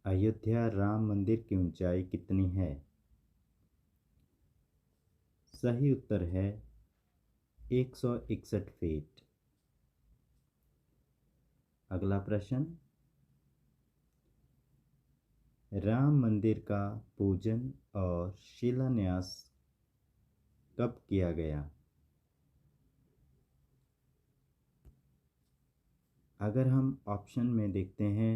अयोध्या राम मंदिर की ऊंचाई कितनी है? सही उत्तर है 161 फीट। अगला प्रश्न, राम मंदिर का पूजन और शिलान्यास कब किया गया? अगर हम ऑप्शन में देखते हैं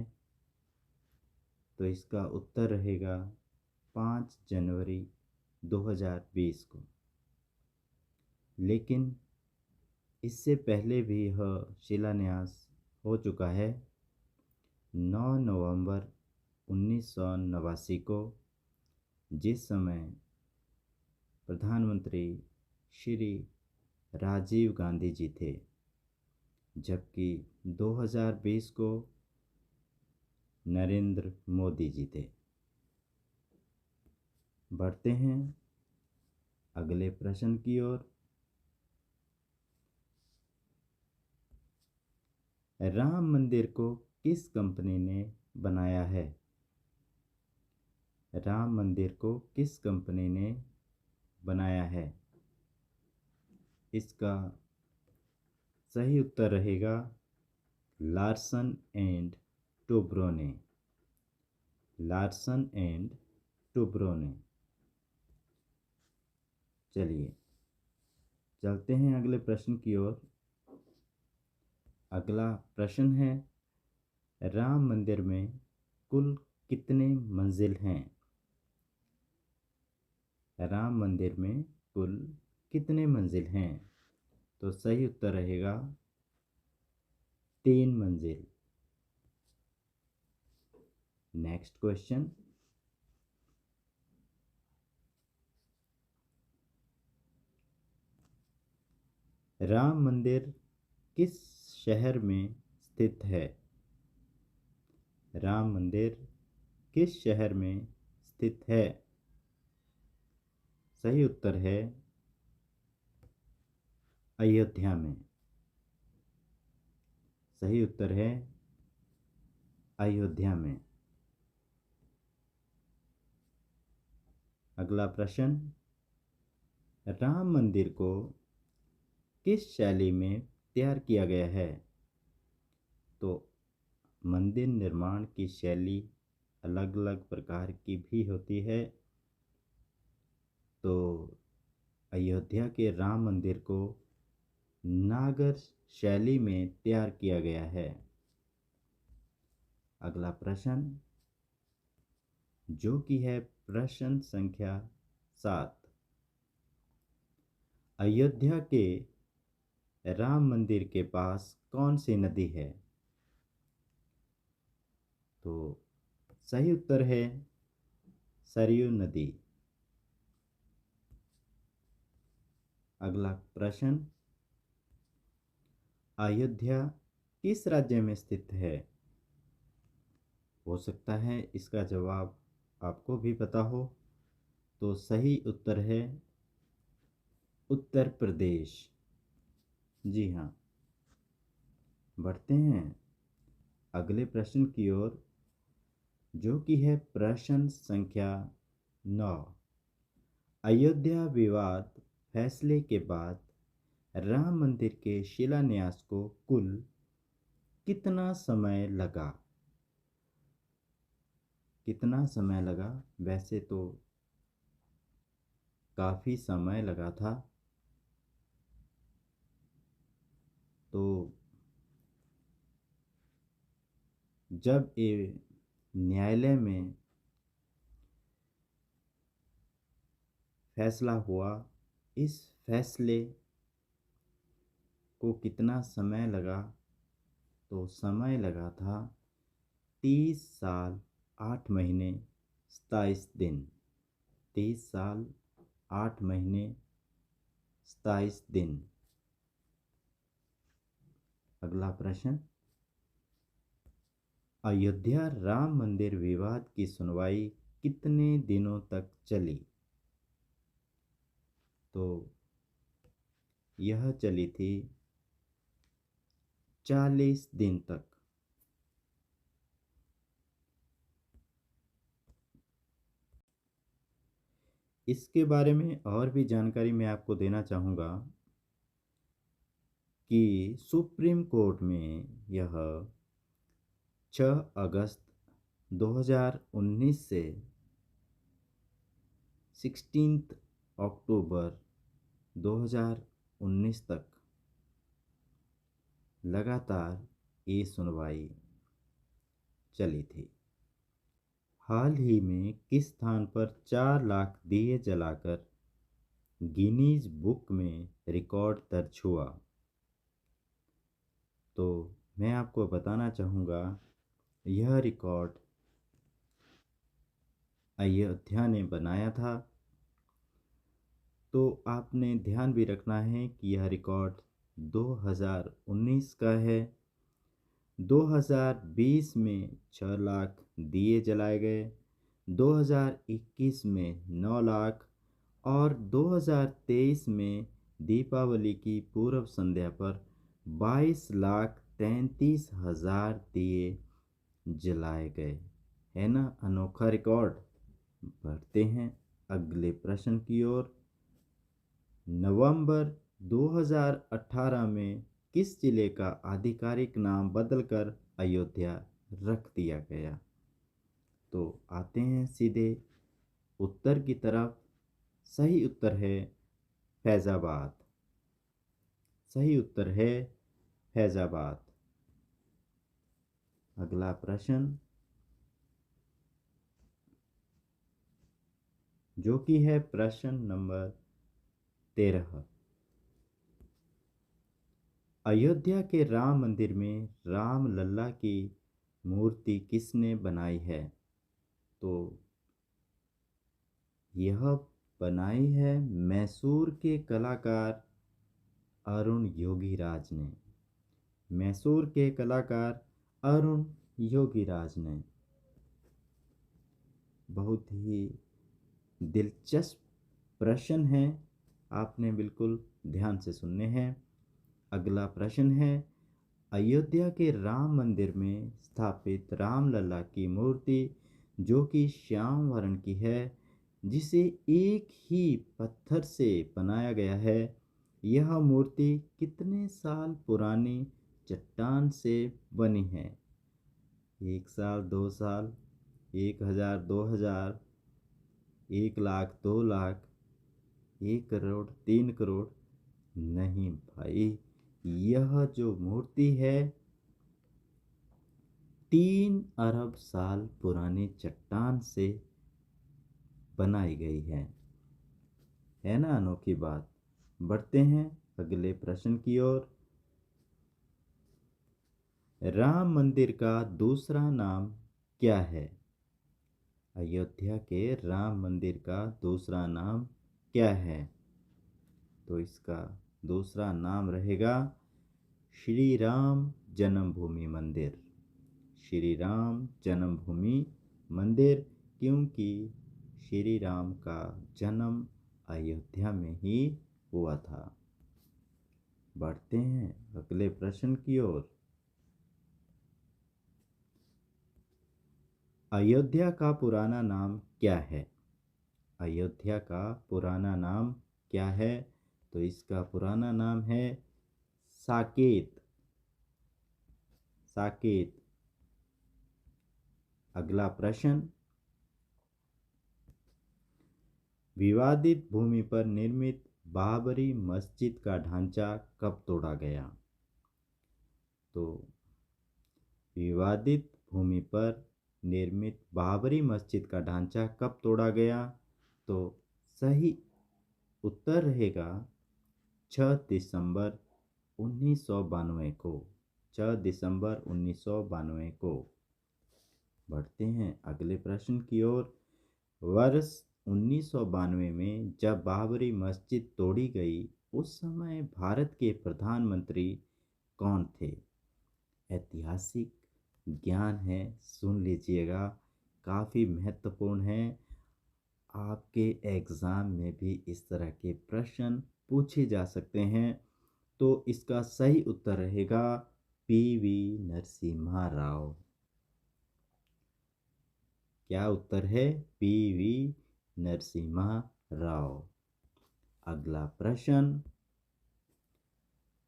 तो इसका उत्तर रहेगा 5 जनवरी 2020 को। लेकिन इससे पहले भी यह शिलान्यास हो चुका है 9 नवंबर 1989 को, जिस समय प्रधानमंत्री श्री राजीव गांधी जी थे, जबकि 2020 को नरेंद्र मोदी जी थे। बढ़ते हैं अगले प्रश्न की ओर। राम मंदिर को किस कंपनी ने बनाया है? राम मंदिर को किस कंपनी ने बनाया है? इसका सही उत्तर रहेगा लार्सन एंड टुब्रो ने। लार्सन एंड टुब्रो ने। चलिए चलते हैं अगले प्रश्न की ओर। अगला प्रश्न है, राम मंदिर में कुल कितने मंजिल हैं? राम मंदिर में कुल कितने मंजिल हैं? तो सही उत्तर रहेगा 3 मंजिल। नेक्स्ट क्वेश्चन, राम मंदिर किस शहर में स्थित है? राम मंदिर किस शहर में स्थित है? सही उत्तर है अयोध्या में। सही उत्तर है अयोध्या में। अगला प्रश्न, राम मंदिर को किस शैली में तैयार किया गया है? तो मंदिर निर्माण की शैली अलग अलग प्रकार की भी होती है। तो अयोध्या के राम मंदिर को नागर शैली में तैयार किया गया है। अगला प्रश्न, जो कि है प्रश्न संख्या 7, अयोध्या के राम मंदिर के पास कौन सी नदी है? तो सही उत्तर है सरयू नदी। अगला प्रश्न, अयोध्या किस राज्य में स्थित है? हो सकता है इसका जवाब आपको भी पता हो। तो सही उत्तर है उत्तर प्रदेश। जी हाँ। बढ़ते हैं अगले प्रश्न की ओर, जो कि है प्रश्न संख्या 9, अयोध्या विवाद फैसले के बाद राम मंदिर के शिलान्यास को कुल कितना समय लगा? कितना समय लगा? वैसे तो काफी समय लगा था। तो जब ये न्यायालय में फैसला हुआ, इस फैसले को कितना समय लगा? तो समय लगा था 30 साल 8 महीने 27 दिन। 30 साल 8 महीने 27 दिन। अगला प्रश्न, अयोध्या राम मंदिर विवाद की सुनवाई कितने दिनों तक चली? तो यह चली थी 40 दिन तक। इसके बारे में और भी जानकारी मैं आपको देना चाहूँगा कि सुप्रीम कोर्ट में यह 6 अगस्त 2019 से 16 अक्टूबर 2019 तक लगातार ये सुनवाई चली थी। हाल ही में किस स्थान पर 4 लाख दिए जलाकर गिनीज बुक में रिकॉर्ड दर्ज हुआ? तो मैं आपको बताना चाहूँगा, यह रिकॉर्ड अयोध्या ने बनाया था। तो आपने ध्यान भी रखना है कि यह रिकॉर्ड 2019 का है। 2020 में 6 लाख दिए जलाए गए, 2021 में 9 लाख और 2023 में दीपावली की पूर्व संध्या पर 22,33,000 दिए जलाए गए। है ना अनोखा रिकॉर्ड। बढ़ते हैं अगले प्रश्न की ओर। नवंबर 2018 में किस जिले का आधिकारिक नाम बदलकर अयोध्या रख दिया गया? तो आते हैं सीधे उत्तर की तरफ। सही उत्तर है फैजाबाद। सही उत्तर है फैजाबाद। अगला प्रश्न जो कि है प्रश्न नंबर 13। अयोध्या के राम मंदिर में राम लल्ला की मूर्ति किसने बनाई है? तो यह बनाई है मैसूर के कलाकार अरुण योगीराज ने। मैसूर के कलाकार अरुण योगीराज ने। बहुत ही दिलचस्प प्रश्न है, आपने बिल्कुल ध्यान से सुनने हैं। अगला प्रश्न है, अयोध्या के राम मंदिर में स्थापित रामलला की मूर्ति जो कि श्याम वर्ण की है, जिसे एक ही पत्थर से बनाया गया है, यह मूर्ति कितने साल पुरानी चट्टान से बनी है? 1 साल, 2 साल, 1000, 2000, 1 लाख, 2 लाख, 1 करोड़, 3 करोड़? नहीं भाई, यह जो मूर्ति है 3 अरब साल पुरानी चट्टान से बनाई गई है ना अनोखी बात। बढ़ते हैं अगले प्रश्न की ओर। राम मंदिर का दूसरा नाम क्या है? अयोध्या के राम मंदिर का दूसरा नाम क्या है? तो इसका दूसरा नाम रहेगा श्री राम जन्मभूमि मंदिर। श्री राम जन्मभूमि मंदिर, क्योंकि श्री राम का जन्म अयोध्या में ही हुआ था। बढ़ते हैं अगले प्रश्न की ओर। अयोध्या का पुराना नाम क्या है? अयोध्या का पुराना नाम क्या है? तो इसका पुराना नाम है साकेत। साकेत। अगला प्रश्न, विवादित भूमि पर निर्मित बाबरी मस्जिद का ढांचा कब तोड़ा गया? तो विवादित भूमि पर निर्मित बाबरी मस्जिद का ढांचा कब तोड़ा गया? तो सही उत्तर रहेगा 6 दिसंबर 1992 को। 6 दिसंबर 1992 को। बढ़ते हैं अगले प्रश्न की ओर। वर्ष 1992 में जब बाबरी मस्जिद तोड़ी गई, उस समय भारत के प्रधानमंत्री कौन थे? ऐतिहासिक ज्ञान है, सुन लीजिएगा, काफ़ी महत्वपूर्ण है। आपके एग्ज़ाम में भी इस तरह के प्रश्न पूछे जा सकते हैं। तो इसका सही उत्तर रहेगा पीवी नरसिम्हा राव। क्या उत्तर है? पीवी नरसिम्हा राव। अगला प्रश्न,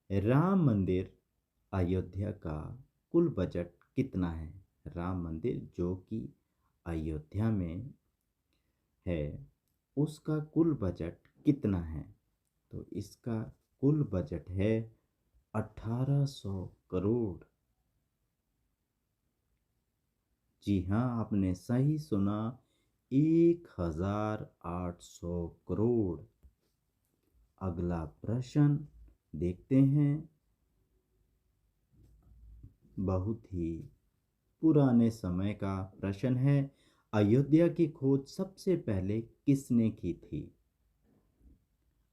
राम मंदिर अयोध्या का कुल बजट कितना है? राम मंदिर जो कि अयोध्या में है उसका कुल बजट कितना है? तो इसका कुल बजट है 1800 करोड़। जी हाँ, आपने सही सुना, 1800 करोड़। अगला प्रश्न देखते हैं, बहुत ही पुराने समय का प्रश्न है। अयोध्या की खोज सबसे पहले किसने की थी?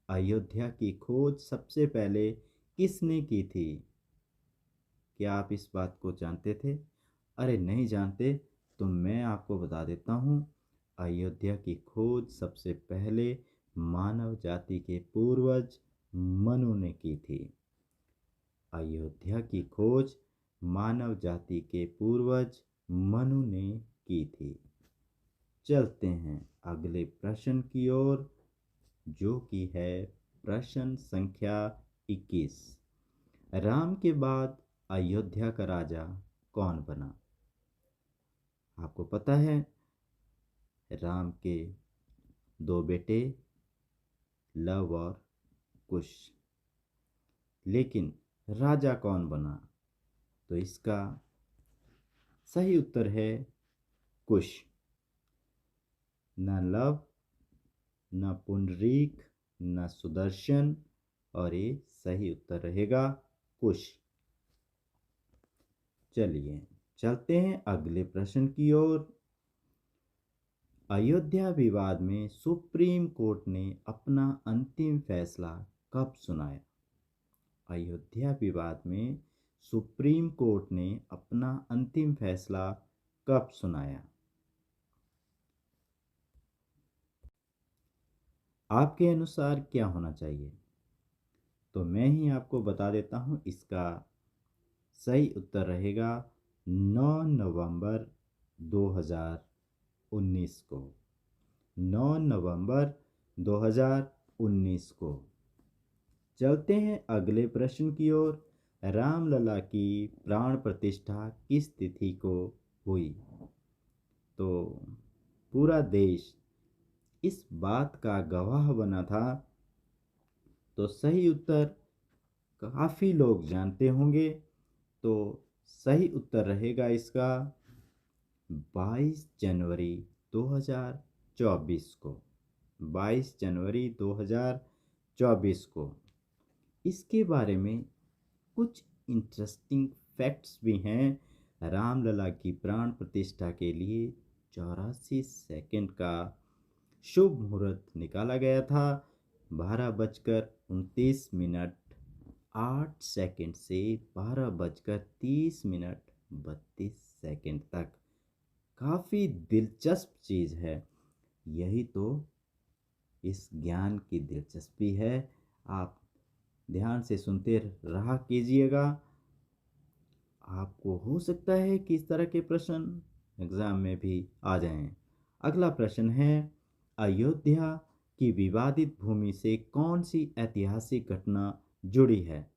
अयोध्या की खोज सबसे पहले किसने की थी? क्या आप इस बात को जानते थे? अरे नहीं जानते तो मैं आपको बता देता हूँ। अयोध्या की खोज सबसे पहले मानव जाति के पूर्वज मनु ने की थी। अयोध्या की खोज मानव जाति के पूर्वज मनु ने की थी। चलते हैं अगले प्रश्न की ओर, जो कि है प्रश्न संख्या 21। राम के बाद अयोध्या का राजा कौन बना? आपको पता है, राम के दो बेटे लव और कुश, लेकिन राजा कौन बना? तो इसका सही उत्तर है कुश। न लव, न पुंडरीक, न सुदर्शन, और ये सही उत्तर रहेगा कुश। चलिए चलते हैं अगले प्रश्न की ओर। अयोध्या विवाद में सुप्रीम कोर्ट ने अपना अंतिम फैसला कब सुनाया? अयोध्या विवाद में सुप्रीम कोर्ट ने अपना अंतिम फैसला कब सुनाया? आपके अनुसार क्या होना चाहिए? तो मैं ही आपको बता देता हूं, इसका सही उत्तर रहेगा 9 नवंबर 2019 को। 9 नवंबर 2019 को। चलते हैं अगले प्रश्न की ओर। रामलला की प्राण प्रतिष्ठा किस तिथि को हुई? तो पूरा देश इस बात का गवाह बना था, तो सही उत्तर काफी लोग जानते होंगे। तो सही उत्तर रहेगा इसका 22 जनवरी 2024 को। 22 जनवरी 2024 को। इसके बारे में कुछ इंटरेस्टिंग फैक्ट्स भी हैं। रामलला की प्राण प्रतिष्ठा के लिए 84 सेकंड का शुभ मुहूर्त निकाला गया था। 12:29 8 सेकंड से 12:30 तक। काफ़ी दिलचस्प चीज़ है। यही तो इस ज्ञान की दिलचस्पी है। आप ध्यान से सुनते रहा कीजिएगा। आपको हो सकता है कि इस तरह के प्रश्न एग्जाम में भी आ जाएं। अगला प्रश्न है, अयोध्या की विवादित भूमि से कौन सी ऐतिहासिक घटना जुड़ी है?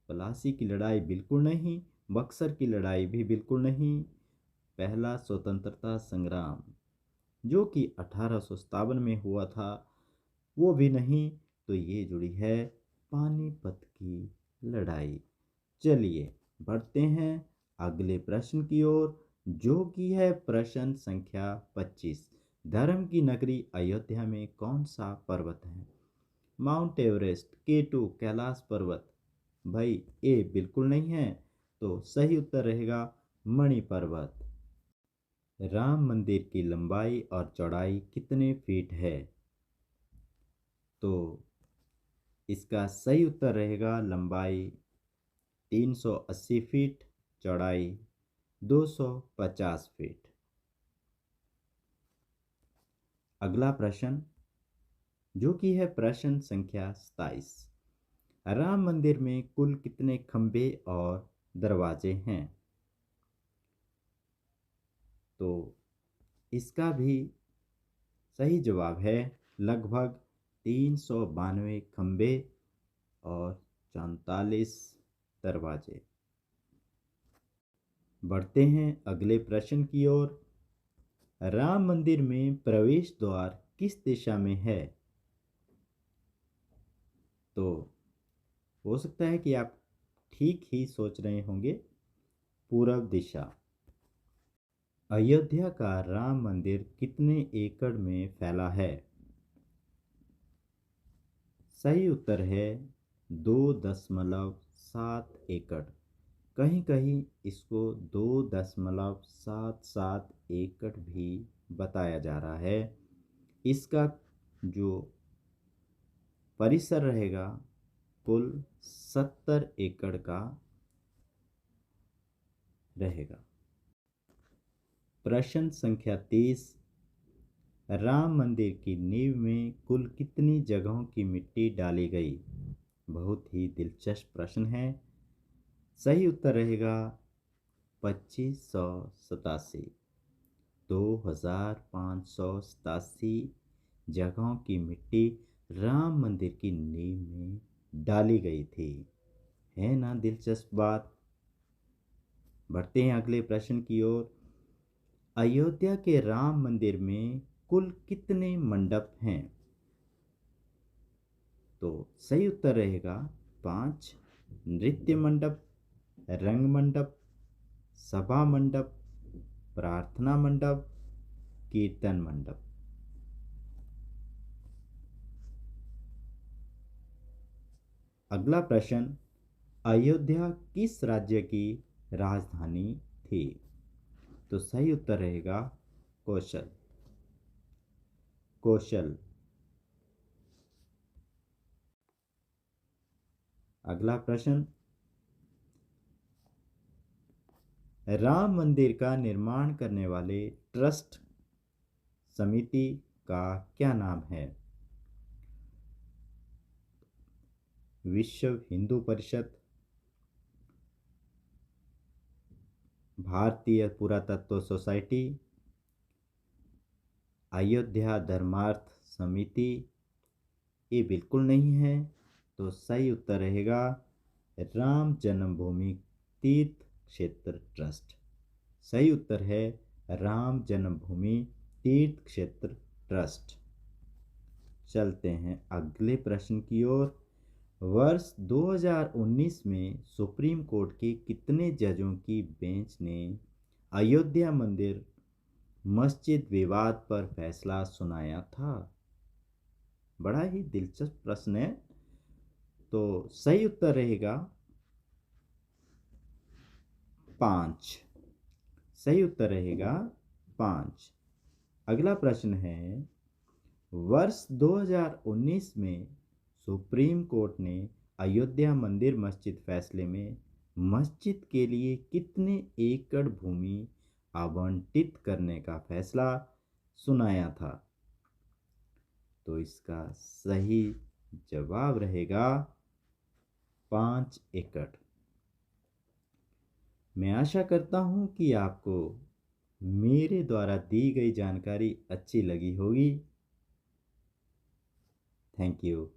प्लासी की लड़ाई बिल्कुल नहीं, बक्सर की लड़ाई भी बिल्कुल नहीं, पहला स्वतंत्रता संग्राम जो कि 1857 में हुआ था वो भी नहीं, तो ये जुड़ी है पानीपत की लड़ाई। चलिए बढ़ते हैं अगले प्रश्न की ओर, जो कि है प्रश्न संख्या 25। धर्म की नगरी अयोध्या में कौन सा पर्वत है? माउंट एवरेस्ट, K2, कैलाश पर्वत? भाई ए बिल्कुल नहीं है, तो सही उत्तर रहेगा मणि पर्वत। राम मंदिर की लंबाई और चौड़ाई कितने फीट है? तो इसका सही उत्तर रहेगा लंबाई 380 फीट, चौड़ाई 250 फीट। अगला प्रश्न, जो कि है प्रश्न संख्या 27। राम मंदिर में कुल कितने खंभे और दरवाजे हैं? तो इसका भी सही जवाब है लगभग 392 खंबे और 44 दरवाजे। बढ़ते हैं अगले प्रश्न की ओर। राम मंदिर में प्रवेश द्वार किस दिशा में है? तो हो सकता है कि आप ठीक ही सोच रहे होंगे, पूर्व दिशा। अयोध्या का राम मंदिर कितने एकड़ में फैला है? सही उत्तर है 2.7 एकड़। कहीं कहीं इसको 2.77 एकड़ भी बताया जा रहा है। इसका जो परिसर रहेगा कुल 70 एकड़ का रहेगा। प्रश्न संख्या 30। राम मंदिर की नींव में कुल कितनी जगहों की मिट्टी डाली गई? बहुत ही दिलचस्प प्रश्न है। सही उत्तर रहेगा 2587। 2587 जगहों की मिट्टी राम मंदिर की नींव में डाली गई थी। है ना दिलचस्प बात। बढ़ते हैं अगले प्रश्न की ओर। अयोध्या के राम मंदिर में कुल कितने मंडप हैं? तो सही उत्तर रहेगा 5। नृत्य मंडप, रंग मंडप, सभा मंडप, प्रार्थना मंडप, कीर्तन मंडप। अगला प्रश्न। अयोध्या किस राज्य की राजधानी थी? तो सही उत्तर रहेगा कौशल। कौशल। अगला प्रश्न। राम मंदिर का निर्माण करने वाले ट्रस्ट समिति का क्या नाम है? विश्व हिंदू परिषद, भारतीय पुरातत्व सोसाइटी, अयोध्या धर्मार्थ समिति। ये बिल्कुल नहीं है। तो सही उत्तर रहेगा राम जन्मभूमि तीर्थ क्षेत्र ट्रस्ट। सही उत्तर है राम जन्मभूमि तीर्थ क्षेत्र ट्रस्ट। चलते हैं अगले प्रश्न की ओर। वर्ष 2019 में सुप्रीम कोर्ट के कितने जजों की बेंच ने अयोध्या मंदिर मस्जिद विवाद पर फैसला सुनाया था? बड़ा ही दिलचस्प प्रश्न है। तो सही उत्तर रहेगा 5। सही उत्तर रहेगा 5। अगला प्रश्न है। वर्ष 2019 में सुप्रीम कोर्ट ने अयोध्या मंदिर मस्जिद फैसले में मस्जिद के लिए कितने एकड़ भूमि आवंटित करने का फैसला सुनाया था? तो इसका सही जवाब रहेगा 5 एकड़। मैं आशा करता हूं कि आपको मेरे द्वारा दी गई जानकारी अच्छी लगी होगी। Thank you.